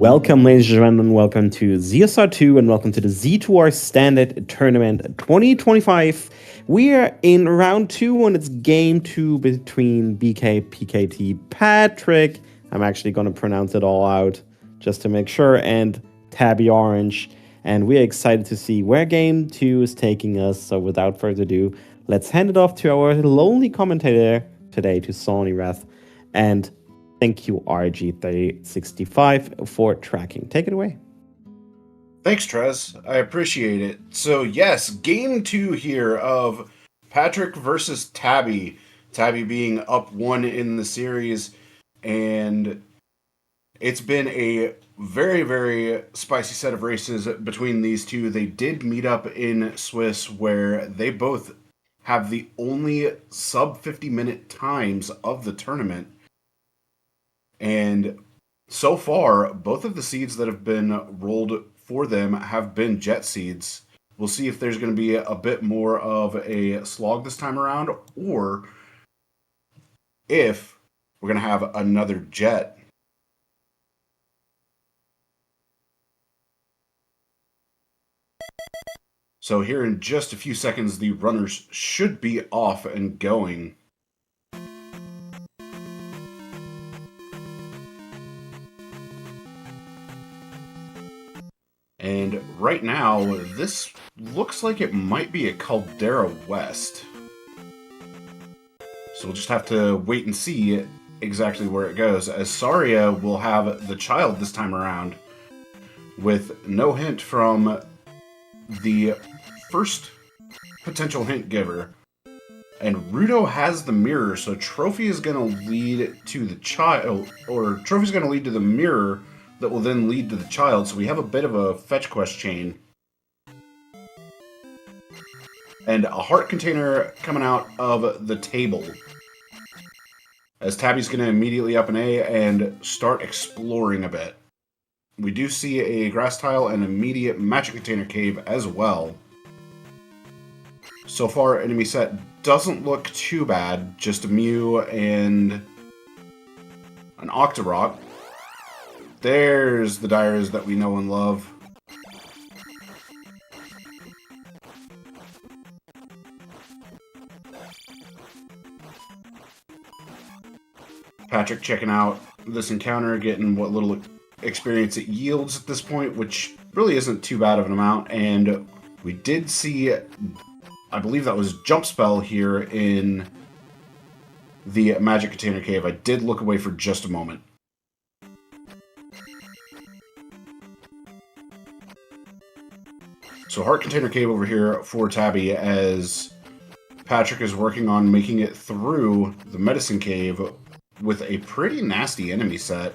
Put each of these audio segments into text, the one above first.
Welcome, ladies and gentlemen, welcome to ZSR2 and welcome to the Z2R Standard Tournament 2025. We are in round 2 and it's game 2 between BK, PKT, Patrick. I'm actually going to pronounce it all out just to make sure, and Tabby Orange. And we're excited to see where game 2 is taking us. So without further ado, let's hand it off to our lonely commentator today, to Sony Wrath. And thank you, RG365, for tracking. Take it away. Thanks, Trez. I appreciate it. So, yes, game 2 here of Patrick versus Tabby. Tabby being up 1 in the series. And it's been a very, very spicy set of races between these two. They did meet up in Swiss, where they both have the only sub 50-minute times of the tournament. And so far, both of the seeds that have been rolled for them have been jet seeds. We'll see if there's going to be a bit more of a slog this time around, or if we're going to have another jet. So here in just a few seconds, the runners should be off and going. And right now, this looks like it might be a Caldera West. So we'll just have to wait and see exactly where it goes, as Saria will have the child this time around, with no hint from the first potential hint giver. And Rudo has the mirror, so Trophy is going to lead to the child, or Trophy's going to lead to the mirror, that will then lead to the child, so we have a bit of a fetch quest chain. And a heart container coming out of the table, as Tabby's going to immediately up an A and start exploring a bit. We do see a grass tile and immediate magic container cave as well. So far, enemy set doesn't look too bad, just a Mew and an Octorok. There's the Dyers that we know and love. Patrick checking out this encounter, getting what little experience it yields at this point, which really isn't too bad of an amount. And we did see, I believe that was Jump Spell here in the Magic Container Cave. I did look away for just a moment. So Heart Container Cave over here for Tabby, as Patrick is working on making it through the Medicine Cave with a pretty nasty enemy set.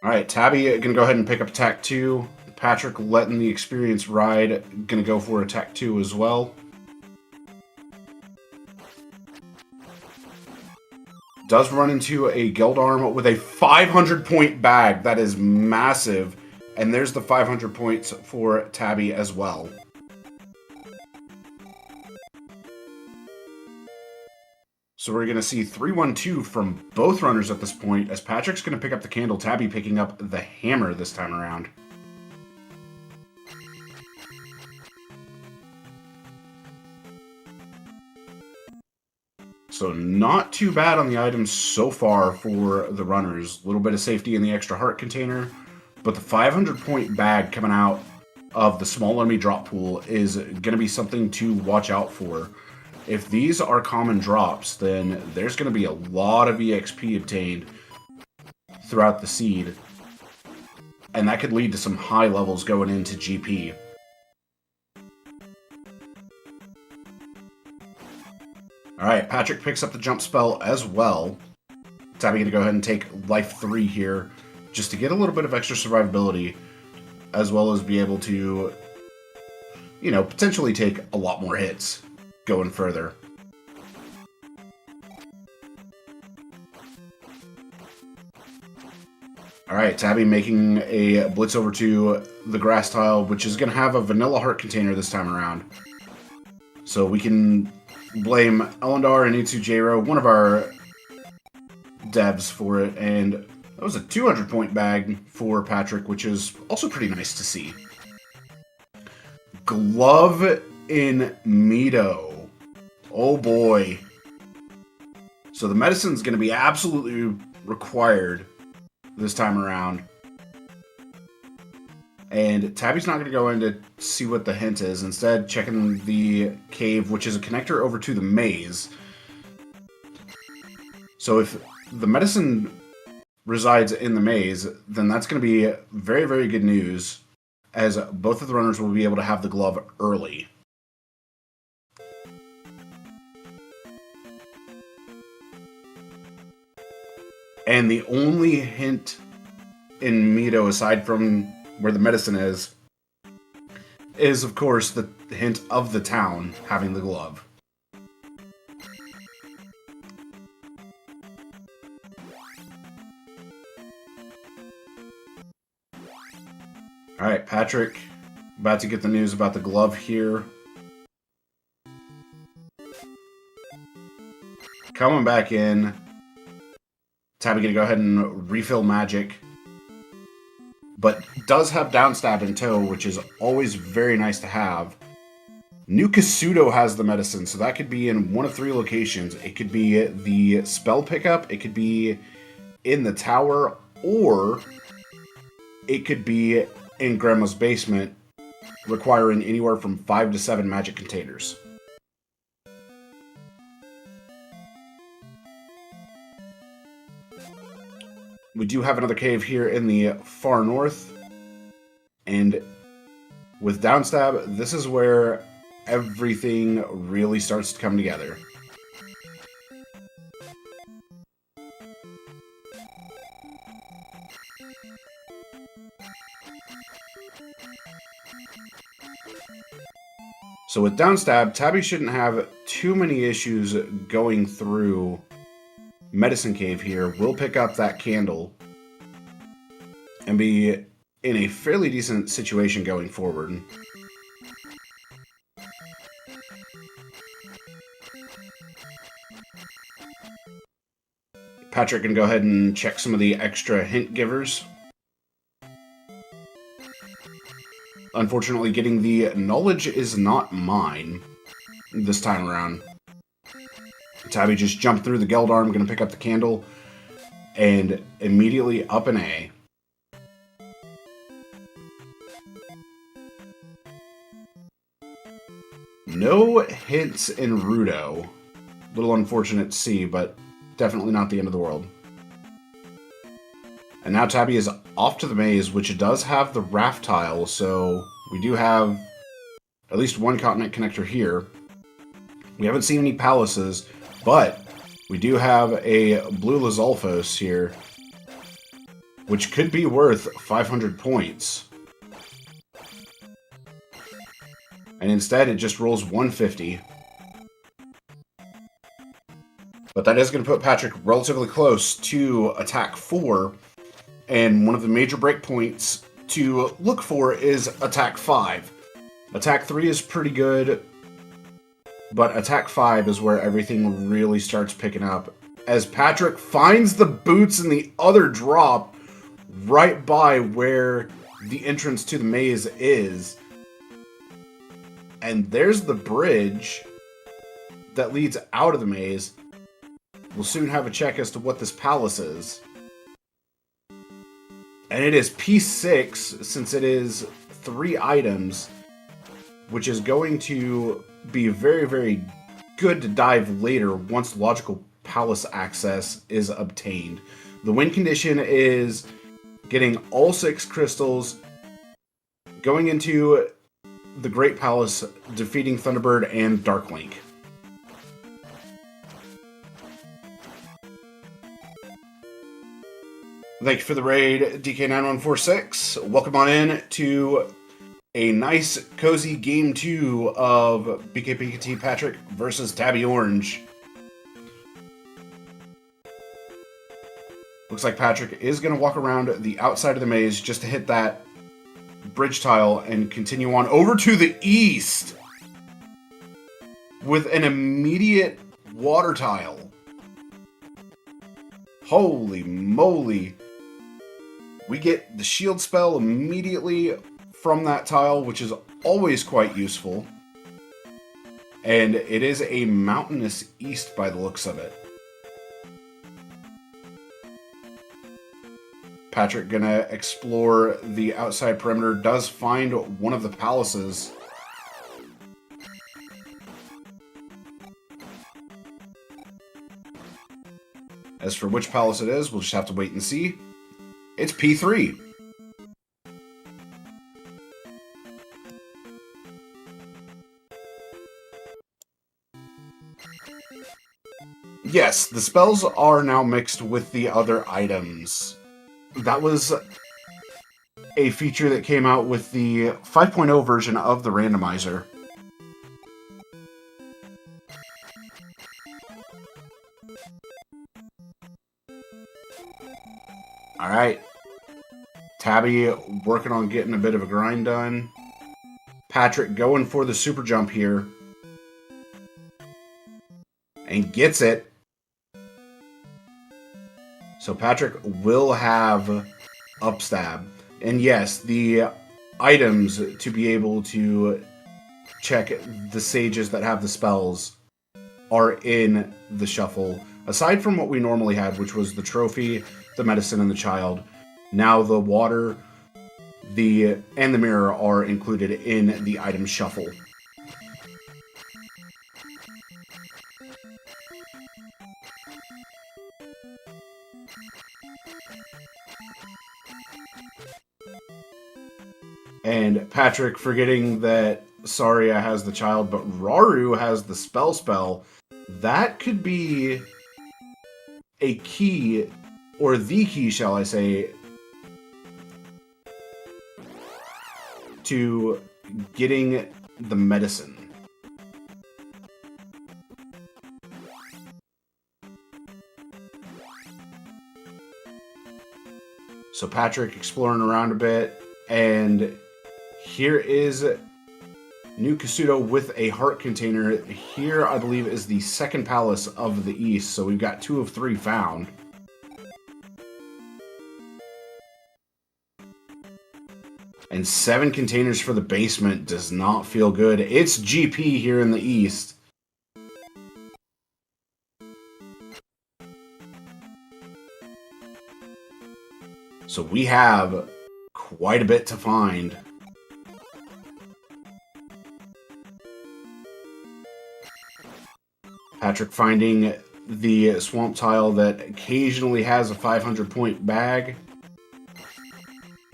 Alright, Tabby gonna go ahead and pick up attack 2. Patrick letting the experience ride, gonna go for attack 2 as well. Does run into a Geldarm with a 500 point bag. That is massive. And there's the 500 points for Tabby as well. So we're going to see 3-1-2 from both runners at this point, as Patrick's going to pick up the candle, Tabby picking up the hammer this time around. So not too bad on the items so far for the runners. A little bit of safety in the extra heart container, but the 500 point bag coming out of the small enemy drop pool is going to be something to watch out for. If these are common drops, then there's going to be a lot of EXP obtained throughout the seed, and that could lead to some high levels going into GP. Alright, Patrick picks up the jump spell as well. Tabby going to go ahead and take life 3 here, just to get a little bit of extra survivability, as well as be able to, you know, potentially take a lot more hits going further. Alright, Tabby making a blitz over to the grass tile, which is going to have a vanilla heart container this time around. So we can blame Elendar and Itsujiro, one of our devs, for it. And that was a 200-point bag for Patrick, which is also pretty nice to see. Glove in Mito. Oh boy. So the medicine's going to be absolutely required this time around. And Tabby's not going to go in to see what the hint is. Instead, checking the cave, which is a connector over to the maze. So if the medicine resides in the maze, then that's going to be very, very good news, as both of the runners will be able to have the glove early. And the only hint in Mito, aside from where the medicine is of course the hint of the town having the glove. Alright, Patrick, about to get the news about the glove here. Coming back in. Tabby gonna go ahead and refill magic. But does have downstab in tow, which is always very nice to have. New Kasuto has the medicine, so that could be in one of 3 locations. It could be the spell pickup, it could be in the tower, or it could be in Grandma's basement, requiring anywhere from 5 to 7 magic containers. We do have another cave here in the far north, and with downstab, this is where everything really starts to come together. So with downstab, Tabby shouldn't have too many issues going through Medicine Cave here. We'll pick up that candle and be in a fairly decent situation going forward. Patrick can go ahead and check some of the extra hint givers. Unfortunately, getting the knowledge is not mine this time around. Tabby just jumped through the Geldarm, going to pick up the candle, and immediately up an A. No hits in Rudo. Little unfortunate to see, but definitely not the end of the world. And now Tabby is off to the maze, which does have the raft tile, so we do have at least one continent connector here. We haven't seen any palaces, but we do have a blue Lizalfos here, which could be worth 500 points. And instead, it just rolls 150. But that is going to put Patrick relatively close to attack 4. And one of the major breakpoints to look for is attack 5. Attack 3 is pretty good, but attack 5 is where everything really starts picking up. As Patrick finds the boots in the other drop right by where the entrance to the maze is. And there's the bridge that leads out of the maze. We'll soon have a check as to what this palace is. And it is P6, since it is 3 items, which is going to be very, very good to dive later once logical palace access is obtained. The win condition is getting all 6 crystals, going into the Great Palace, defeating Thunderbird and Darklink. Thank you for the raid, DK9146. Welcome on in to a nice, cozy Game 2 of BKPKT Patrick versus Tabby Orange. Looks like Patrick is going to walk around the outside of the maze just to hit that bridge tile and continue on over to the east. with an immediate water tile. Holy moly. We get the shield spell immediately from that tile, which is always quite useful. And it is a mountainous east by the looks of it. Patrick gonna explore the outside perimeter, does find one of the palaces. As for which palace it is, we'll just have to wait and see. It's P3. Yes, the spells are now mixed with the other items. That was a feature that came out with the 5.0 version of the Randomizer. Alright. Tabby working on getting a bit of a grind done. Patrick going for the super jump here. And gets it. So Patrick will have upstab. And yes, the items to be able to check the sages that have the spells are in the shuffle. Aside from what we normally had, which was the trophy, the medicine, and the child. Now the water, and the mirror are included in the item shuffle. And Patrick forgetting that Saria has the child, but Raru has the spell. That could be a key, or the key, shall I say, to getting the medicine. So Patrick exploring around a bit, and here is New Kasuto with a heart container. Here, I believe, is the second palace of the east, so we've got 2 of 3 found. And 7 containers for the basement does not feel good. It's GP here in the east. So we have quite a bit to find. Patrick finding the swamp tile that occasionally has a 500-point bag,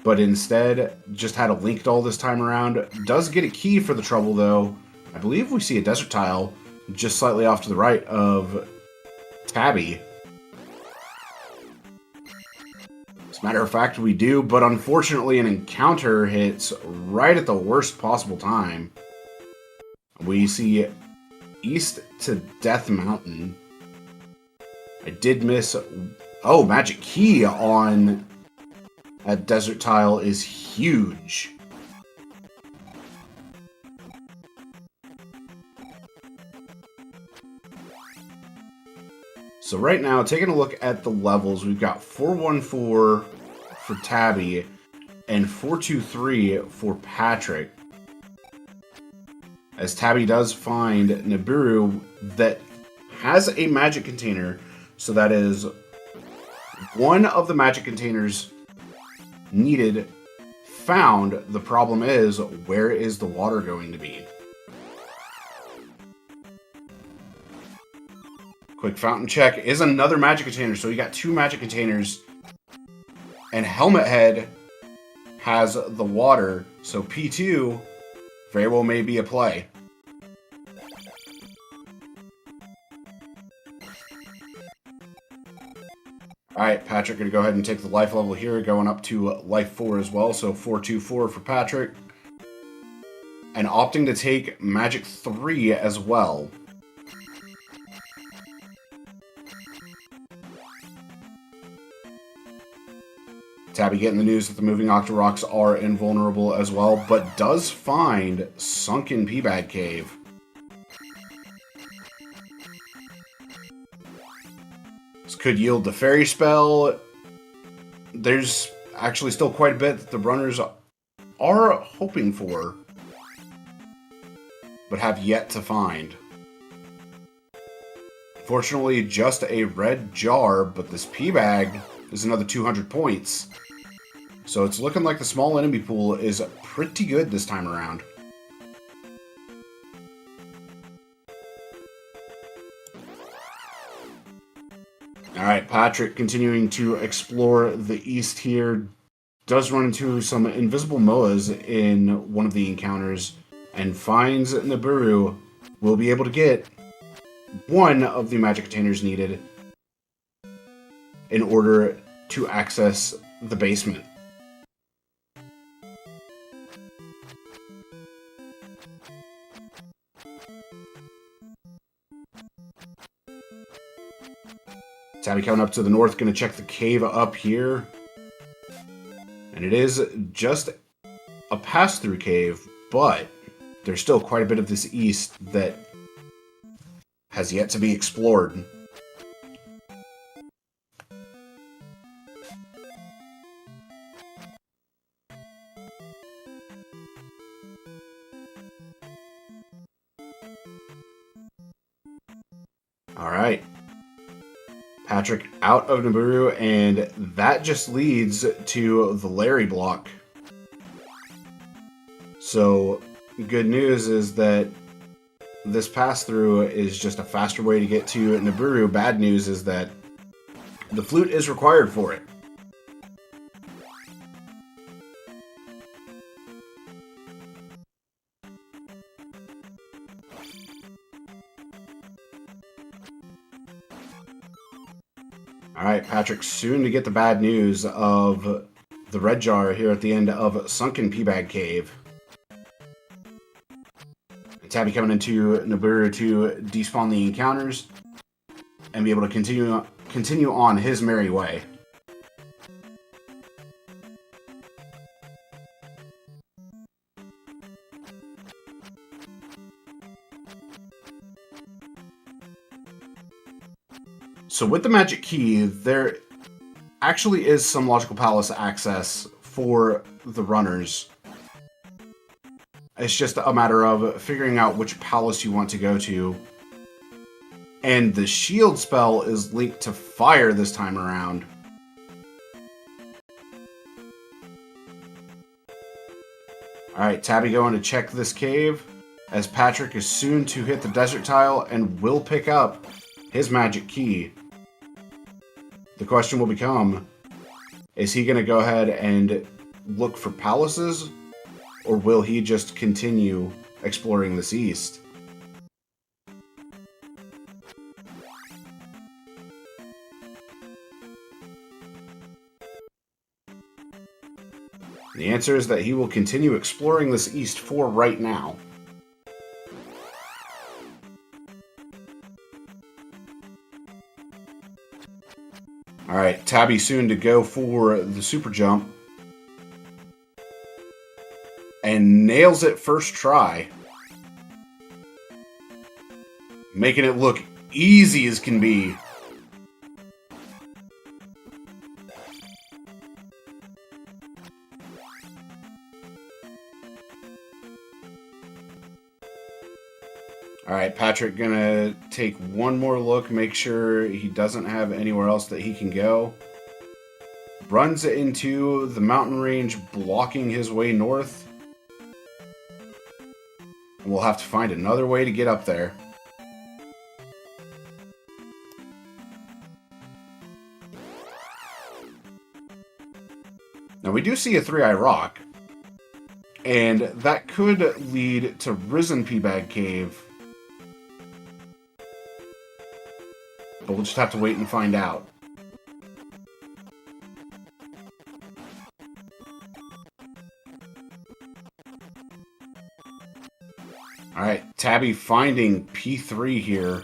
but instead just had a linked all this time around. Does get a key for the trouble, though. I believe we see a desert tile just slightly off to the right of Tabby. As a matter of fact, we do, but unfortunately an encounter hits right at the worst possible time. We see east to Death Mountain. I did miss... Oh, magic key on a desert tile is huge. So right now, taking a look at the levels, we've got 414 for Tabby and 423 for Patrick. As Tabby does find Nibiru that has a magic container, so that is one of the magic containers needed found. The problem is, where is the water going to be? Quick fountain check is another magic container, so we got 2 magic containers. And Helmet Head has the water, so P2 very well may be a play. Alright, Patrick going to go ahead and take the life level here, going up to life 4 as well, so 424 for Patrick. And opting to take magic 3 as well. Tabby getting the news that the moving Octorocks are invulnerable as well, but does find Sunken Peabag Cave. This could yield the fairy spell. There's actually still quite a bit that the runners are hoping for, but have yet to find. Fortunately, just a red jar, but this P-Bag is another 200 points. So it's looking like the small enemy pool is pretty good this time around. Alright, Patrick continuing to explore the east here. Does run into some invisible Moas in one of the encounters and finds Nibiru. Will be able to get one of the magic containers needed in order to access the basement. Tabby coming up to the north, going to check the cave up here. And it is just a pass-through cave, but there's still quite a bit of this east that has yet to be explored. Alright. Patrick out of Nibiru, and that just leads to the Larry block. So, good news is that this pass-through is just a faster way to get to Nibiru. Bad news is that the flute is required for it. Alright, Patrick soon to get the bad news of the red jar here at the end of Sunken P-Bag Cave. Tabby coming into Nibiru to despawn the encounters and be able to continue on his merry way. So with the magic key, there actually is some logical palace access for the runners. It's just a matter of figuring out which palace you want to go to. And the shield spell is linked to fire this time around. Alright, Tabby going to check this cave, as Patrick is soon to hit the desert tile and will pick up his magic key. The question will become, is he going to go ahead and look for palaces, or will he just continue exploring this east? The answer is that he will continue exploring this east for right now. Alright, Tabby soon to go for the super jump. And nails it first try. Making it look easy as can be. Alright, Patrick gonna take one more look, make sure he doesn't have anywhere else that he can go. Runs into the mountain range, blocking his way north. And we'll have to find another way to get up there. Now we do see a 3-eye rock, and that could lead to Risen P-Bag Cave. But we'll just have to wait and find out. Alright, Tabby finding P3 here.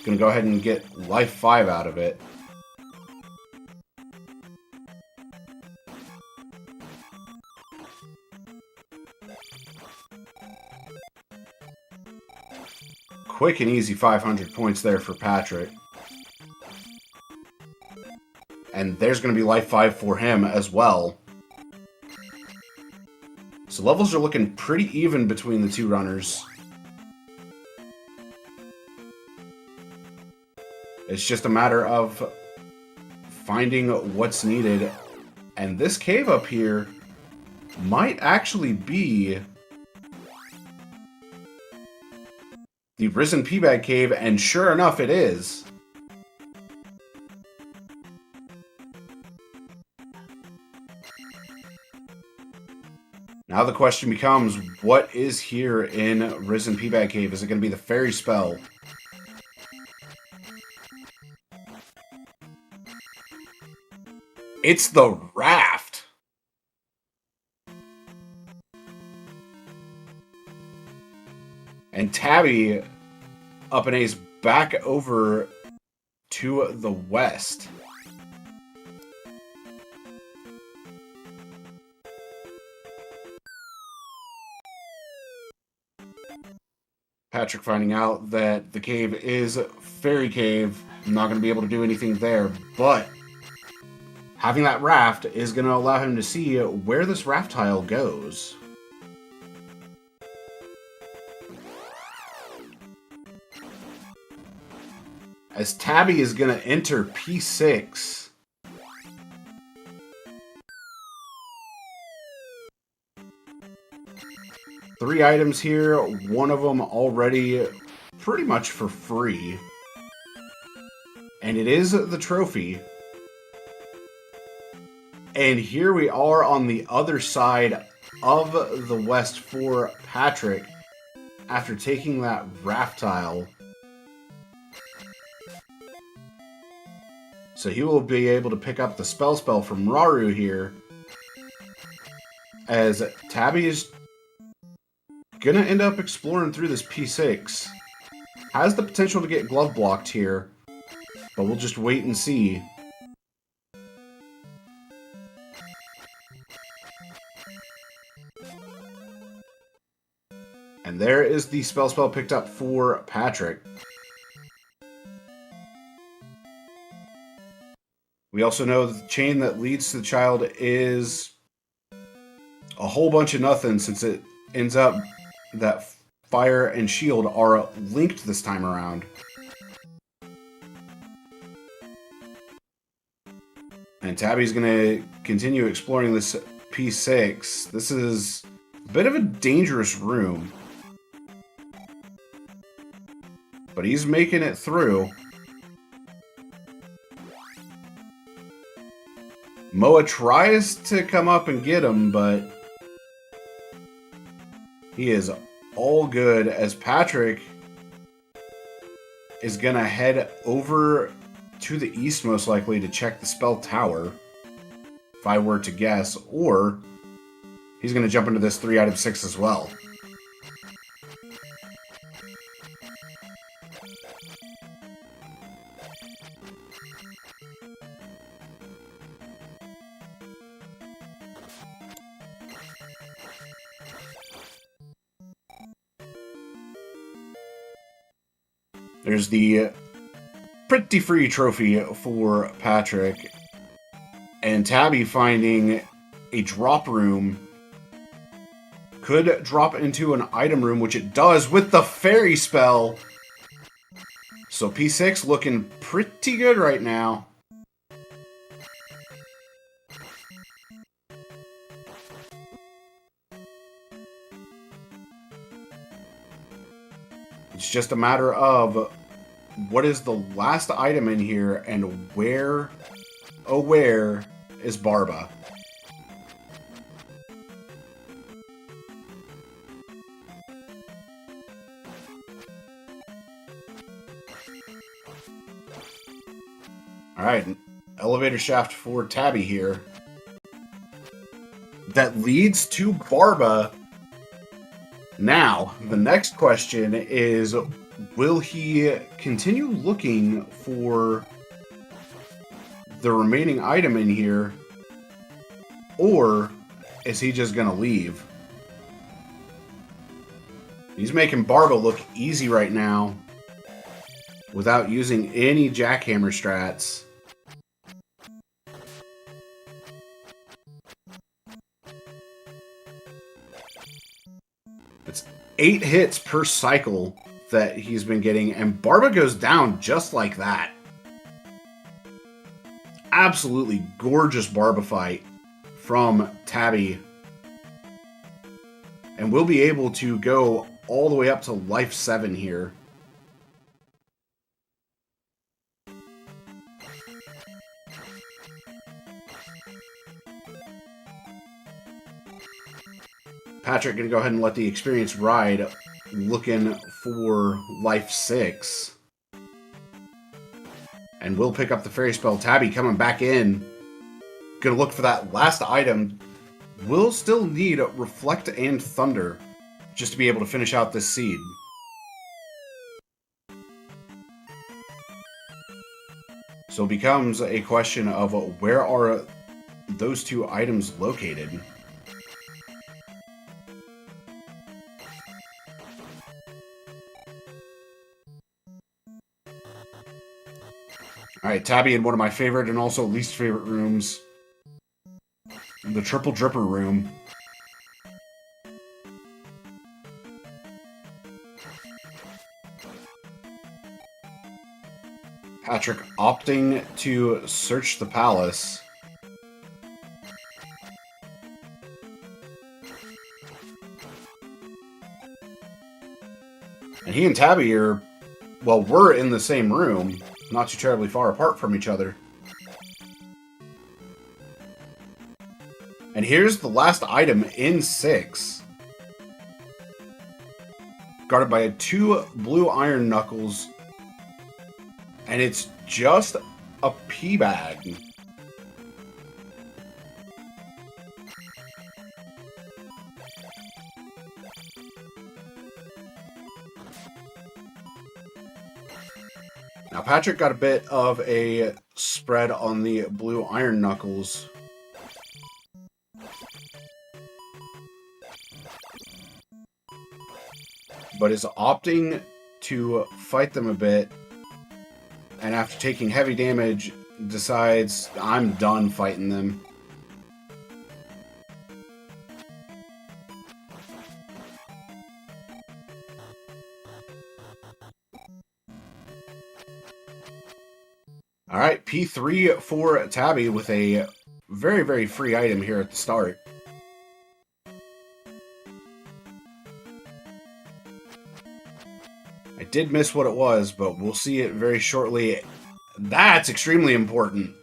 Gonna go ahead and get life 5 out of it. Quick and easy 500 points there for Patrick. And there's going to be life 5 for him as well. So levels are looking pretty even between the two runners. It's just a matter of finding what's needed. And this cave up here might actually be the Risen Peabag Cave, and sure enough, it is. Now the question becomes, what is here in Risen Peabag Cave? Is it going to be the fairy spell? It's the raft! And Tabby up and A's back over to the west. Patrick finding out that the cave is Fairy Cave. I'm not going to be able to do anything there, but having that raft is going to allow him to see where this raft tile goes. As Tabby is going to enter P6. Three items here, one of them already pretty much for free. And it is the trophy. And here we are on the other side of the west for Patrick after taking that raft tile. So he will be able to pick up the spell from Raru here. As Tabby is going to end up exploring through this P6. Has the potential to get glove blocked here, but we'll just wait and see. And there is the spell picked up for Patrick. We also know that the chain that leads to the child is a whole bunch of nothing, since it ends up that fire and shield are linked this time around. And Tabby's going to continue exploring this P6. This is a bit of a dangerous room, but he's making it through. Moa tries to come up and get him, but he is all good, as Patrick is going to head over to the east, most likely, to check the spell tower, if I were to guess, or he's going to jump into this 3-item 6 as well. There's the pretty free trophy for Patrick. And Tabby finding a drop room. Could drop into an item room, which it does with the fairy spell. So P6 looking pretty good right now. It's just a matter of what is the last item in here and where, oh where, is Barba? Alright, elevator shaft for Tabby here. That leads to Barba. Now, the next question is, will he continue looking for the remaining item in here, or is he just going to leave? He's making Barba look easy right now without using any jackhammer strats. 8 hits per cycle that he's been getting, and Barba goes down just like that. Absolutely gorgeous Barba fight from Tabby. And we'll be able to go all the way up to life 7 here. Patrick gonna go ahead and let the experience ride, looking for life 6. And we'll pick up the fairy spell. Tabby coming back in. Gonna look for that last item. We'll still need Reflect and Thunder just to be able to finish out this seed. So it becomes a question of where are those 2 items located? Alright, Tabby in one of my favorite and also least favorite rooms. The Triple Dripper room. Patrick opting to search the palace. And he and Tabby are, well, we're in the same room. Not too terribly far apart from each other. And here's the last item in 6. Guarded by 2 blue iron knuckles. And it's just a pea bag. Now, Patrick got a bit of a spread on the blue iron knuckles. But is opting to fight them a bit. And after taking heavy damage, decides, I'm done fighting them. Alright, P3 for Tabby with a very, very free item here at the start. I did miss what it was, but we'll see it very shortly. That's extremely important.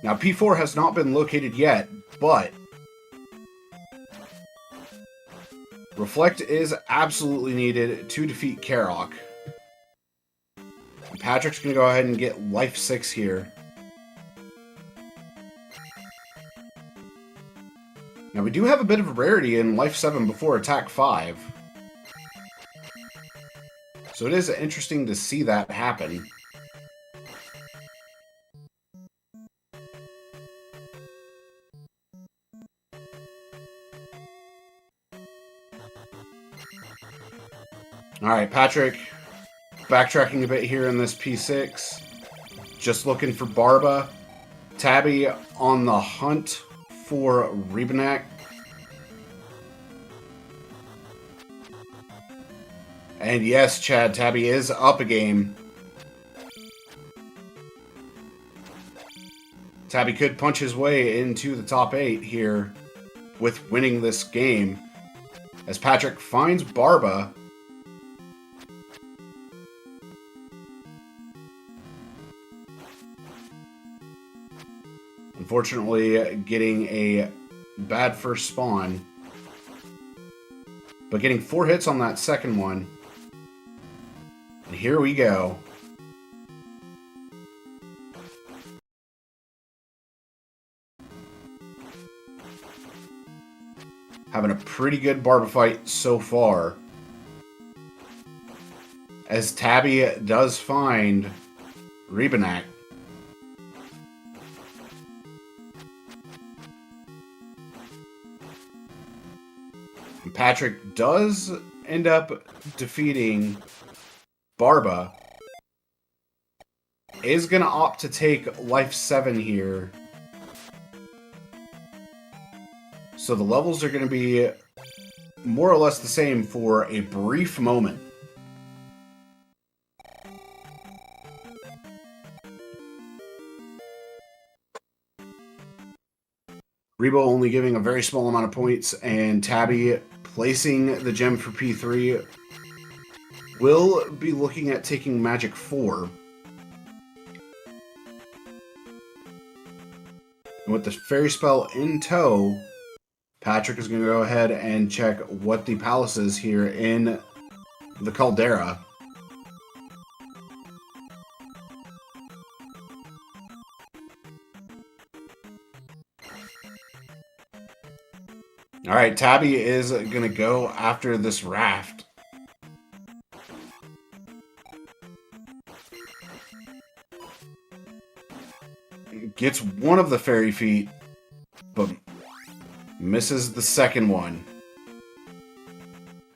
Now, P4 has not been located yet, but Reflect is absolutely needed to defeat Karok. Patrick's going to go ahead and get life 6 here. Now, we do have a bit of a rarity in life 7 before attack 5. So it is interesting to see that happen. Alright, Patrick, backtracking a bit here in this P6. Just looking for Barba. Tabby on the hunt for Rebanak. And yes, Chad, Tabby is up a game. Tabby could punch his way into the top 8 here with winning this game. As Patrick finds Barba. Unfortunately, getting a bad first spawn. But getting 4 hits on that second one. And here we go. Having a pretty good Barba fight so far. As Tabby does find Rebanak. And Patrick does end up defeating Barba. Is going to opt to take life 7 here. So the levels are going to be more or less the same for a brief moment. Rebo only giving a very small amount of points, and Tabby placing the gem for P3. Will be looking at taking Magic 4. And with the Fairy Spell in tow, Patrick is going to go ahead and check what the palace is here in the Caldera. Alright, Tabby is going to go after this raft. Gets one of the fairy feet, but misses the second one.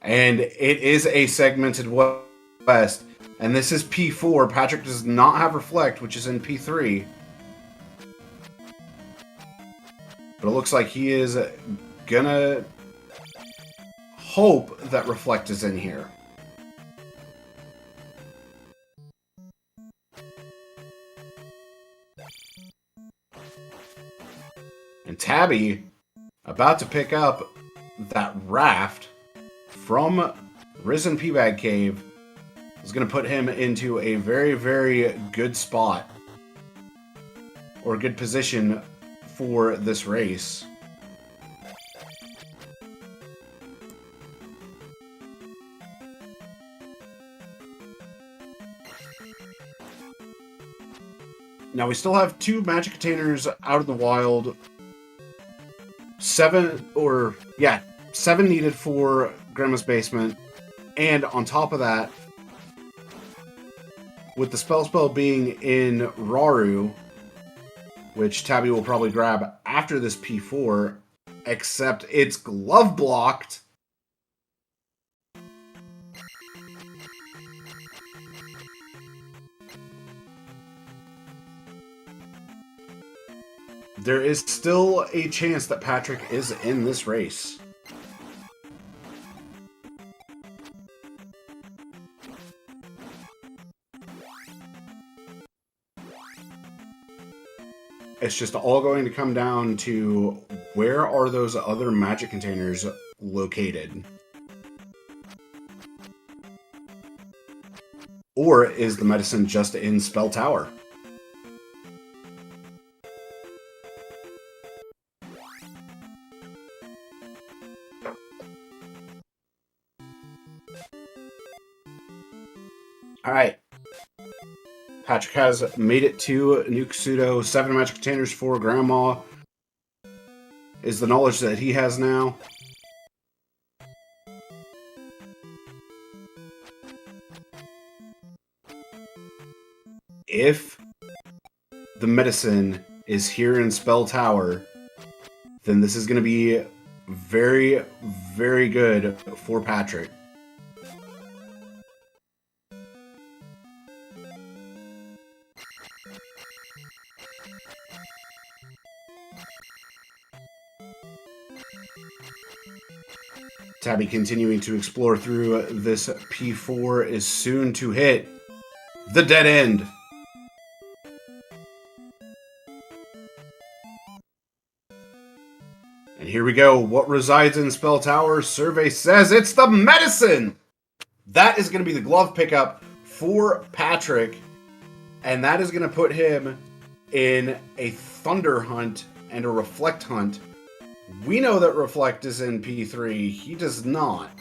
And it is a segmented west. And this is P4. Patrick does not have Reflect, which is in P3. But it looks like he is gonna hope that Reflect is in here. And Tabby, about to pick up that raft from Risen Peabag Cave, is going to put him into a very, very good spot, or good position for this race. Now we still have 2 magic containers out of the wild. 7 needed for Grandma's Basement. And on top of that, with the spell being in Raru, which Tabby will probably grab after this P4, except it's glove blocked. There is still a chance that Patrick is in this race. It's just all going to come down to where are those other magic containers located? Or is the medicine just in Spell Tower? Alright. Patrick has made it to Nuke Pseudo. 7 magic containers for Grandma is the knowledge that he has now. If the medicine is here in Spell Tower, then this is going to be very, very good for Patrick. Tabby continuing to explore through this P4 is soon to hit the dead end. And here we go. What resides in Spell Tower? Survey says it's the medicine! That is going to be the glove pickup for Patrick. And that is going to put him in a Thunder Hunt and a Reflect Hunt. We know that Reflect is in P3. He does not.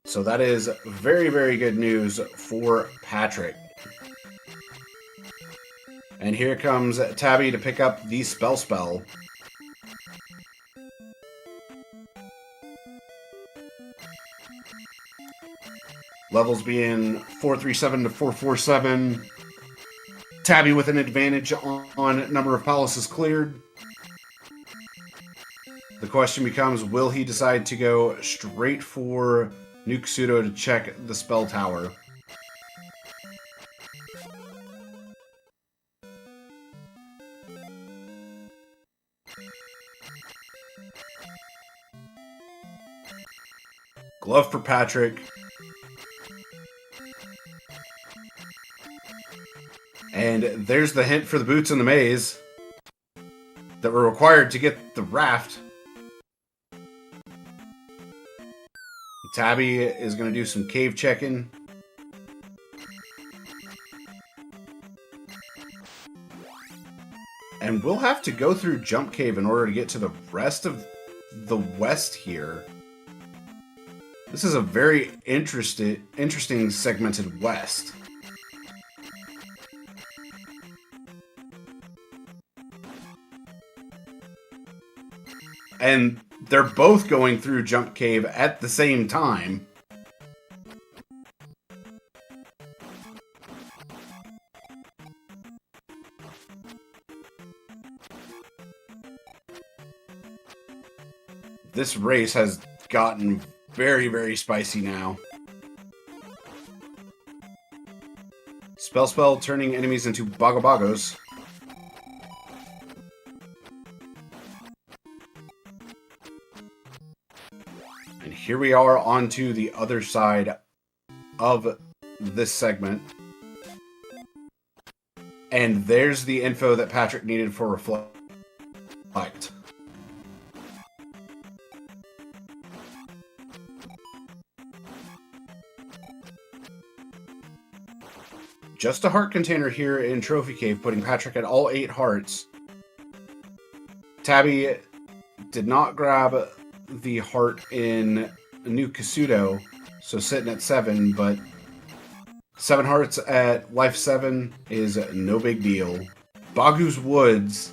So that is very, very good news for Patrick. And here comes Tabby to pick up the Spell. Levels being 437 to 447. Tabby with an advantage on number of palaces cleared. The question becomes, will he decide to go straight for Nuke Pseudo to check the Spell Tower? Glove for Patrick. And there's the hint for the boots in the maze that were required to get the raft. Tabby is going to do some cave checking. And we'll have to go through Jump Cave in order to get to the rest of the west here. This is a very interesting segmented west. And they're both going through Jump Cave at the same time. This race has gotten very, very spicy now. Spell, turning enemies into Bogos. And here we are onto the other side of this segment. And there's the info that Patrick needed for Reflect. Just a heart container here in Trophy Cave, putting Patrick at all 8 hearts. Tabby did not grab the heart in New Kasuto, so sitting at 7, but 7 hearts at life 7 is no big deal. Bagu's Woods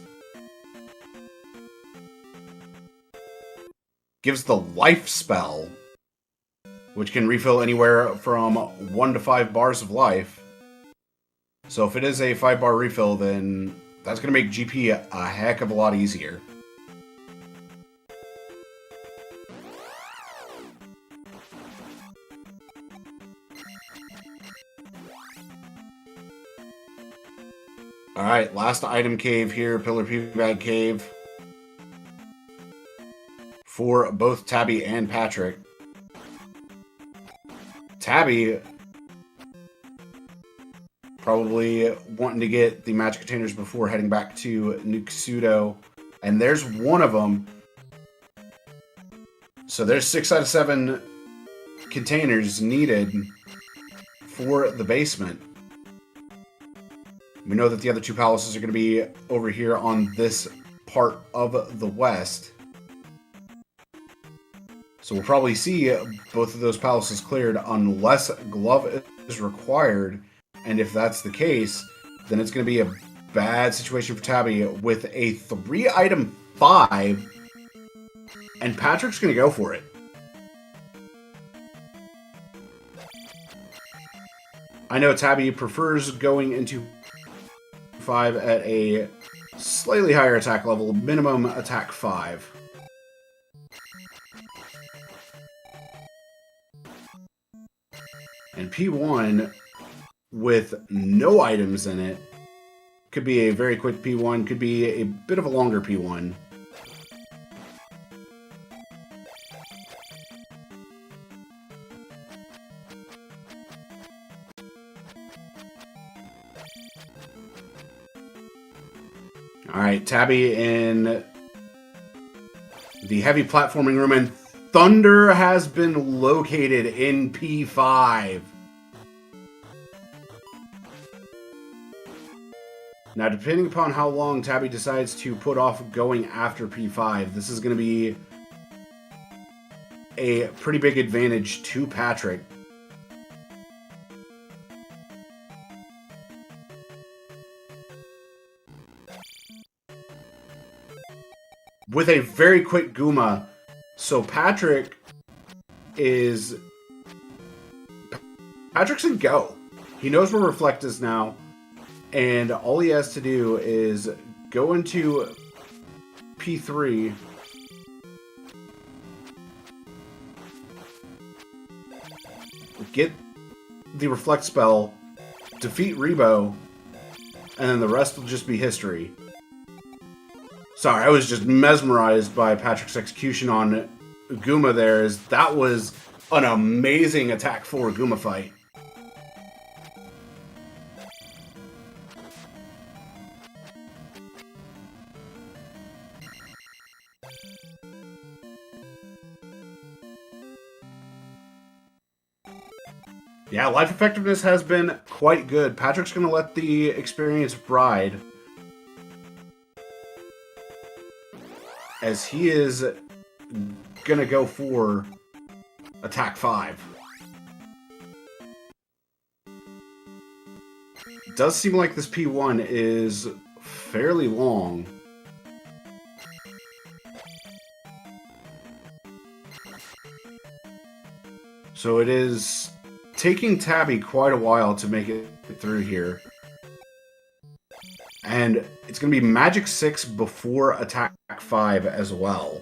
gives the life spell, which can refill anywhere from 1 to 5 bars of life. So if it is a 5-bar refill, then that's going to make GP a heck of a lot easier. Alright, last item cave here, Pillar P Bag Cave. For both Tabby and Patrick. Tabby probably wanting to get the magic containers before heading back to New Kasuto. And there's one of them. So there's 6 out of 7 containers needed for the basement. We know that the other 2 palaces are going to be over here on this part of the west. So we'll probably see both of those palaces cleared unless Glove is required. And if that's the case, then it's going to be a bad situation for Tabby with a 3-item 5. And Patrick's going to go for it. I know Tabby prefers going into 5 at a slightly higher attack level, minimum attack 5. And P1 with no items in it could be a very quick P1, could be a bit of a longer P1. Alright, Tabby in the heavy platforming room, and Thunder has been located in P5. Now, depending upon how long Tabby decides to put off going after P5, this is going to be a pretty big advantage to Patrick. With a very quick Guma, so Patrick's in go. He knows where Reflect is now. And all he has to do is go into P3. Get the Reflect spell, defeat Rebo, and then the rest will just be history. Sorry, I was just mesmerized by Patrick's execution on Guma there. That was an amazing attack 4 Guma fight. Yeah, life effectiveness has been quite good. Patrick's going to let the experience ride, as he is going to go for attack 5. It does seem like this P1 is fairly long. So it is taking Tabby quite a while to make it through here. And it's going to be Magic 6 before Attack 5 as well.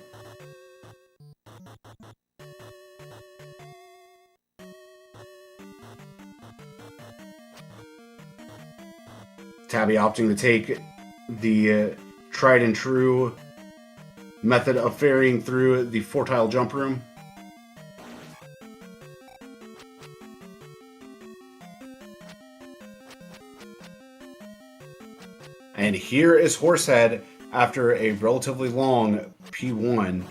Tabby opting to take the tried and true method of ferrying through the 4-tile jump room. And here is Horsehead after a relatively long P1.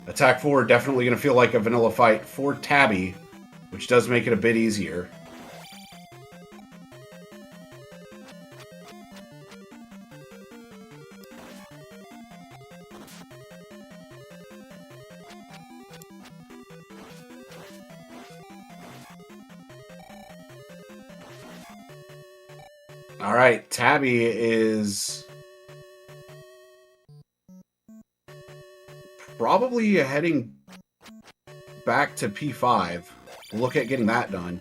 Attack 4 definitely going to feel like a vanilla fight for Tabby, which does make it a bit easier. Alright, Tabby is probably heading back to P5. Look at getting that done.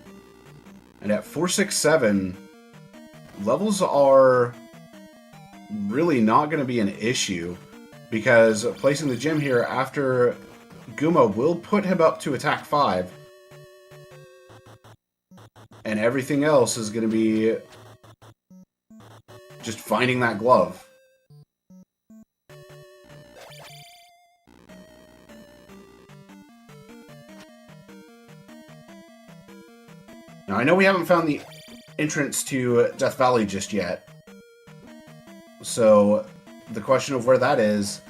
And at 467, levels are really not going to be an issue, because placing the gym here after Guma will put him up to attack 5. And everything else is going to be just finding that glove. Now, I know we haven't found the entrance to Death Valley just yet, so the question of where that is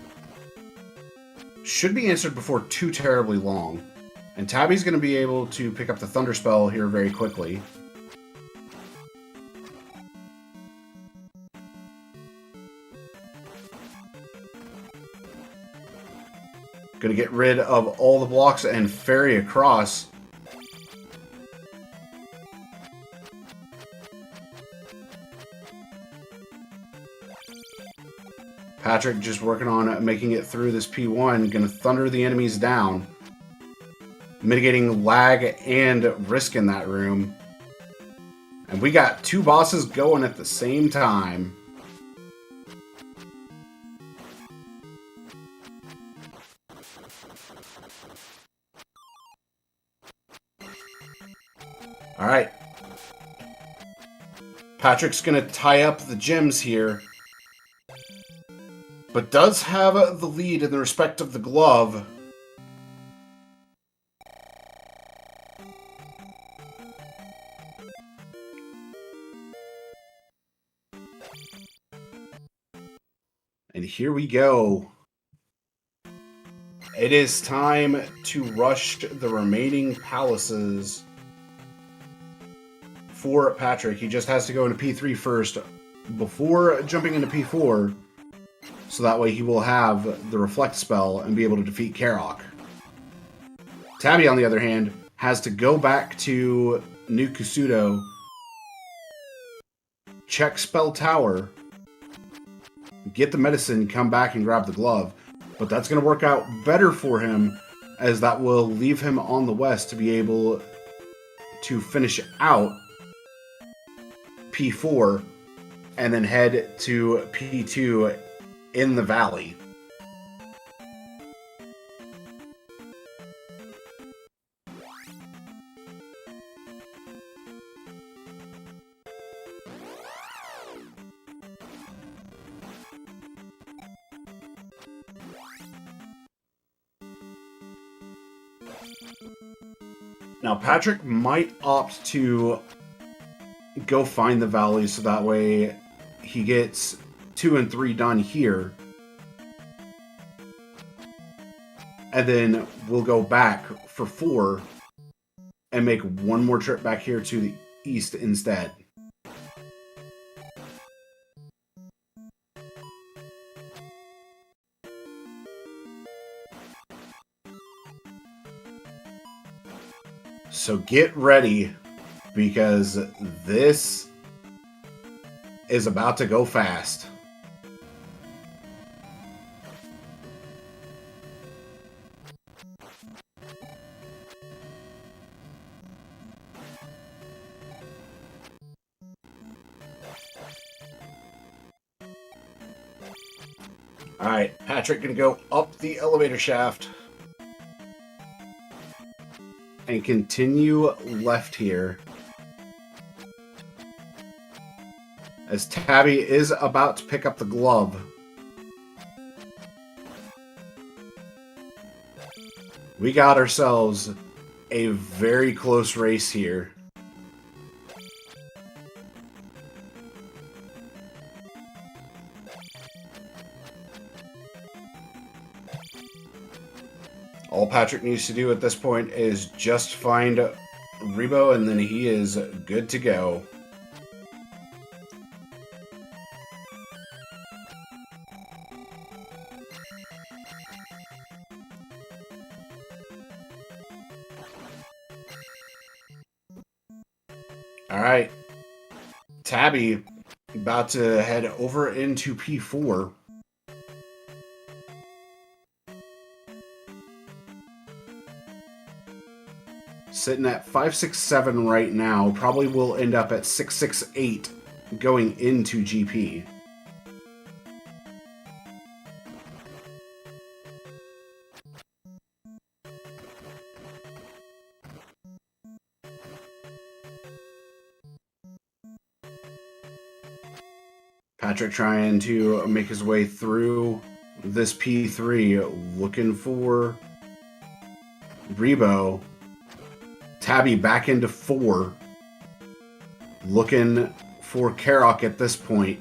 should be answered before too terribly long. And Tabby's going to be able to pick up the Thunder Spell here very quickly. Going to get rid of all the blocks and ferry across. Patrick just working on making it through this P1. Going to thunder the enemies down, mitigating lag and risk in that room. And we got 2 bosses going at the same time. Alright. Patrick's going to tie up the gems here, but does have the lead in the respect of the glove. And here we go. It is time to rush the remaining palaces for Patrick. He just has to go into P3 first before jumping into P4, so that way he will have the Reflect spell and be able to defeat Karok. Tabby, on the other hand, has to go back to New Kusuto, check Spell Tower, get the medicine, come back and grab the glove. But that's going to work out better for him, as that will leave him on the west to be able to finish out P4 and then head to P2 in the valley. Now, Patrick might opt to go find the valley so that way he gets 2 and 3 done here. And then we'll go back for 4 and make one more trip back here to the east instead. So get ready, because this is about to go fast. Alright, Patrick gonna go up the elevator shaft and continue left here, as Tabby is about to pick up the glove. We got ourselves a very close race here. All Patrick needs to do at this point is just find Rebo, and then he is good to go. Alright. Tabby about to head over into P4. Sitting at 567 right now. Probably will end up at 668 going into GP. Patrick trying to make his way through this P3, looking for Rebo. Tabby back into 4, looking for Karok at this point.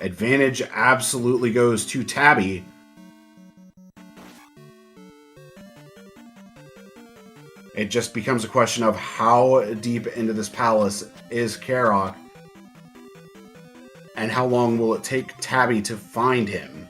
Advantage absolutely goes to Tabby. It just becomes a question of how deep into this palace is Karok, and how long will it take Tabby to find him.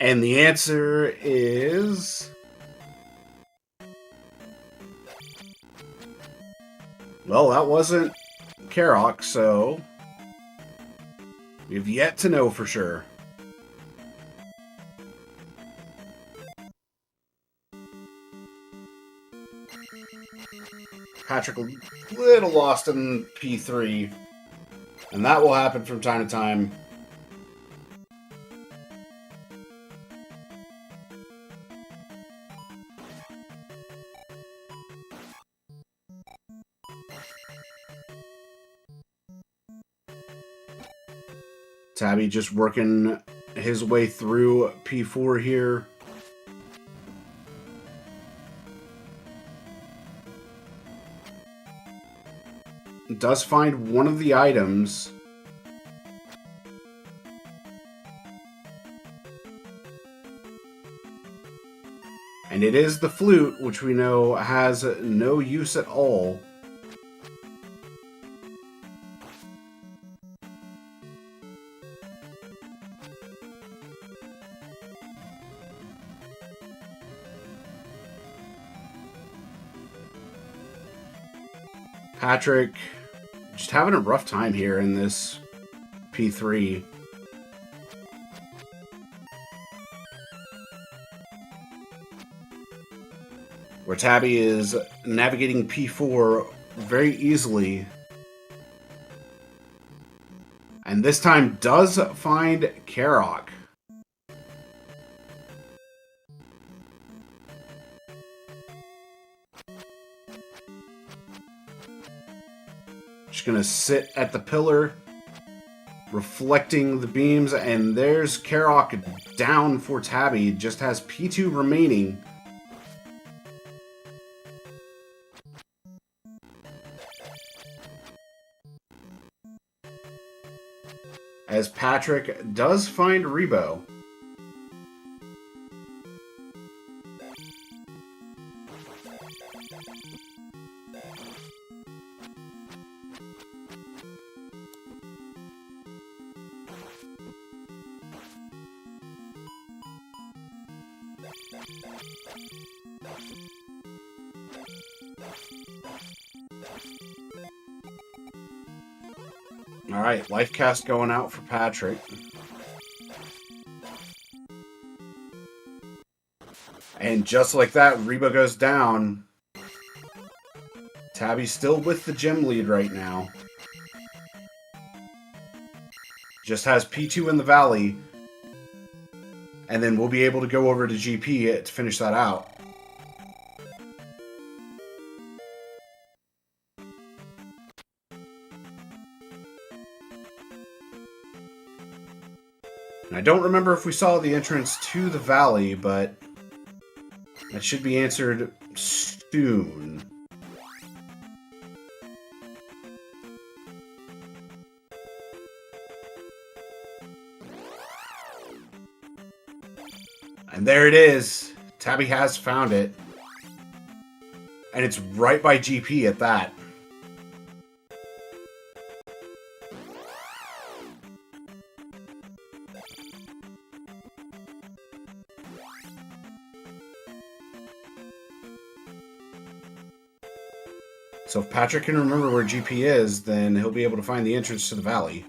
And the answer is... well, that wasn't Karok, so we've yet to know for sure. Patrick a little lost in P3, and that will happen from time to time. Tabby just working his way through P4 here. Does find one of the items. And it is the flute, which we know has no use at all. Patrick just having a rough time here in this P3. Where Tabby is navigating P4 very easily. And this time does find Karok. Just gonna sit at the pillar, reflecting the beams, and there's Karok down for Tabby. Just has P2 remaining. As Patrick does find Rebo. All right, life cast going out for Patrick. And just like that, Reba goes down. Tabby's still with the gem lead right now. Just has P2 in the valley. And then we'll be able to go over to GP to finish that out. And I don't remember if we saw the entrance to the valley, but that should be answered soon. And there it is. Tabby has found it. And it's right by GP at that. So if Patrick can remember where GP is, then he'll be able to find the entrance to the valley.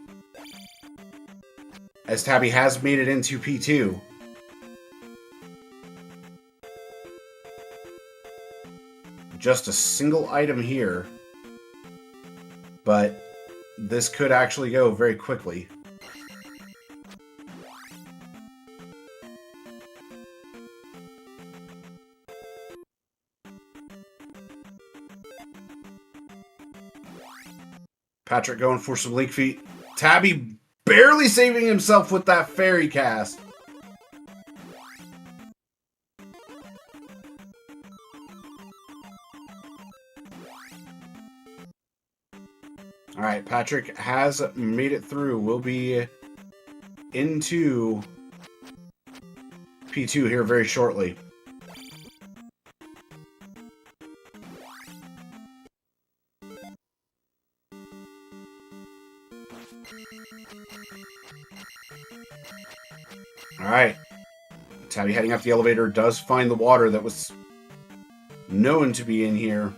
As Tabby has made it into P2. Just a single item here. But this could actually go very quickly. Patrick going for some link feet. Tabby barely saving himself with that fairy cast. Alright, Patrick has made it through. We'll be into P2 here very shortly. Alright. Tabby heading up the elevator does find the water that was known to be in here.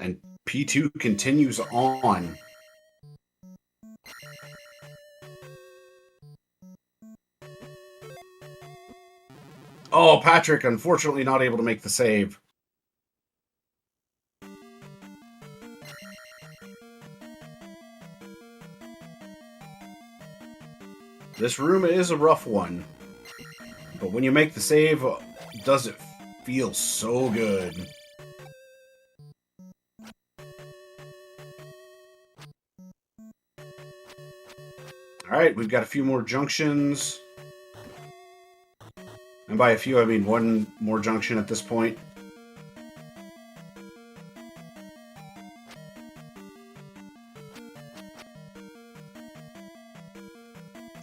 And P2 continues on. Oh, Patrick, unfortunately not able to make the save. This room is a rough one, but when you make the save, does it feel so good. Alright, we've got a few more junctions. And by a few, I mean one more junction at this point.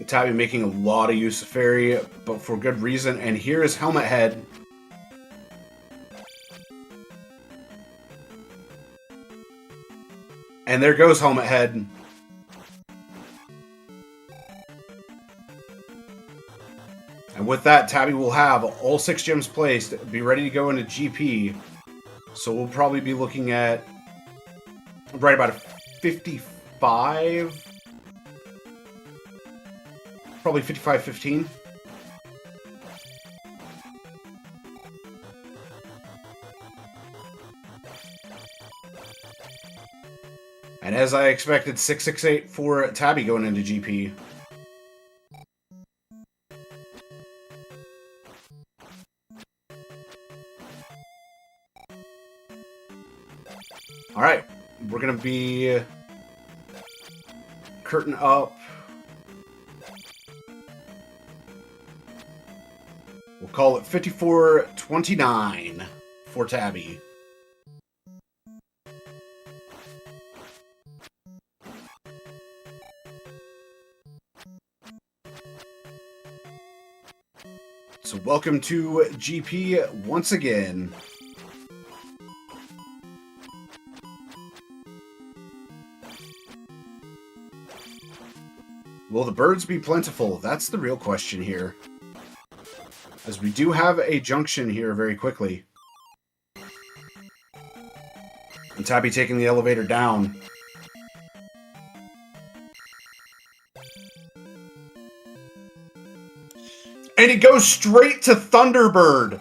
Tabby making a lot of use of Fairy, but for good reason. And here is Helmet Head. And there goes Helmet Head. And with that, Tabby will have all 6 gems placed, be ready to go into GP. So we'll probably be looking at right about a 55... Probably 55-15. And as I expected, 668 for Tabby going into GP. Alright, we're going to be curtain up. We'll call it 54-29 for Tabby. So welcome to GP once again. Will the birds be plentiful? That's the real question here. As we do have a junction here very quickly. And Tabby taking the elevator down. And it goes straight to Thunderbird.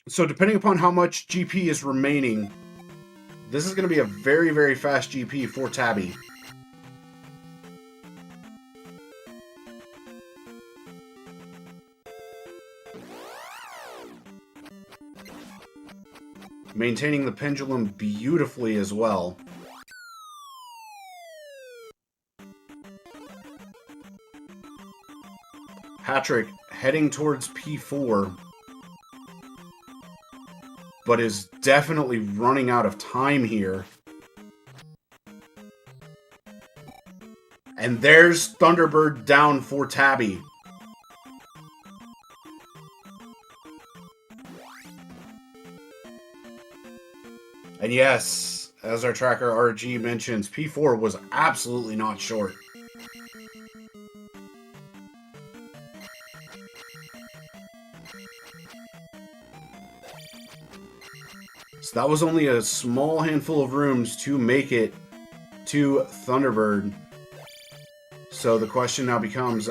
So depending upon how much GP is remaining, this is going to be a very, very fast GP for Tabby. Maintaining the pendulum beautifully as well. Patrick heading towards P4, but is definitely running out of time here. And there's Thunderbird down for Tabby. And yes, as our tracker RG mentions, P4 was absolutely not short. So that was only a small handful of rooms to make it to Thunderbird. So the question now becomes,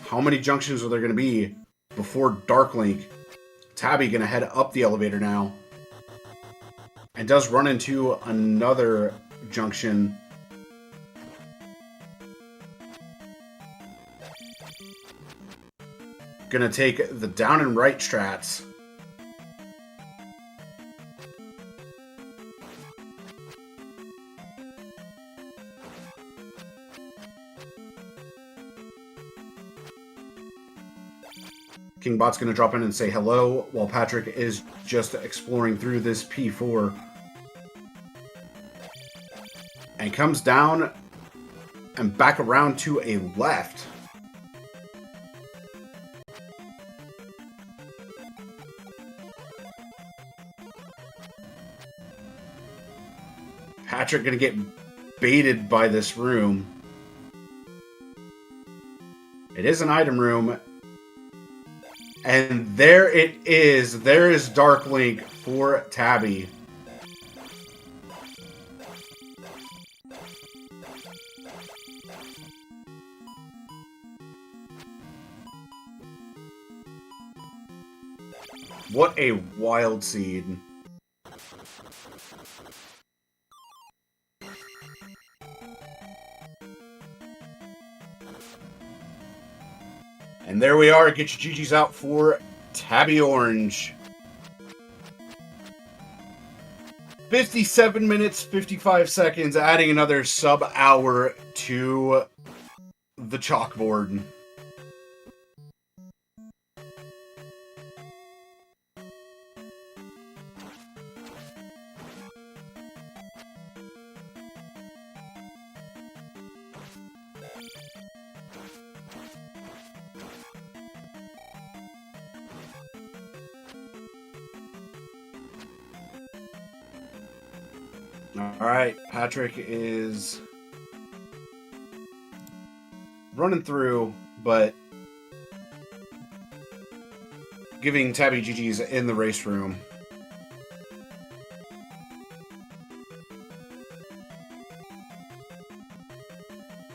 how many junctions are there going to be before Darklink? Tabby going to head up the elevator now. And does run into another junction. Gonna take the down and right strats. Kingbot's gonna drop in and say hello while Patrick is just exploring through this P4. And comes down and back around to a left. Patrick gonna get baited by this room. It is an item room. And there it is. There is Darklink for Tabby. What a wild seed. And there we are. Get your GGs out for Tabby Orange. 57 minutes, 55 seconds, adding another sub-hour to the chalkboard. Alright, Patrick is running through, but giving Tabby GG's in the race room.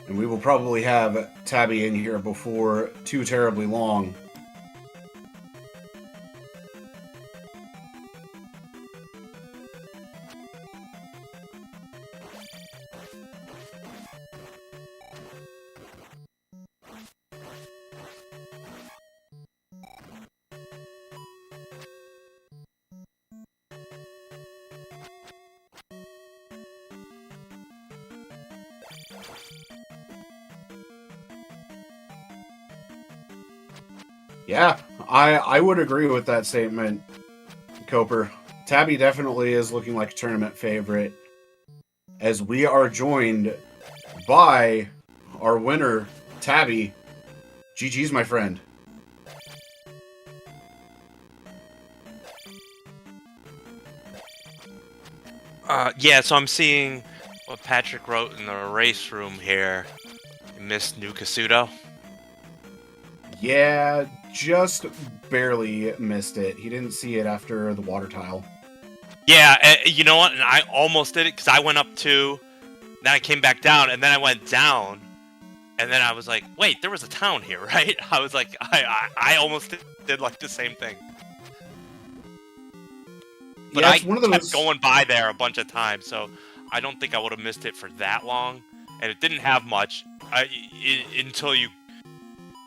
And we will probably have Tabby in here before too terribly long. Yeah, I would agree with that statement, Coper. Tabby definitely is looking like a tournament favorite, as we are joined by our winner, Tabby. GG's, my friend. Yeah, so I'm seeing what Patrick wrote in the race room here. He missed New Kasuto. Yeah, just barely missed it. He didn't see it after the water tile. Yeah, you know what? And I almost did it because I went up 2, then I came back down, and then I went down, and then I was like, wait, there was a town here, right? I was like, I almost did like the same thing. But yeah, I it's one of those... kept going by there a bunch of times, so I don't think I would have missed it for that long. And it didn't have much until you...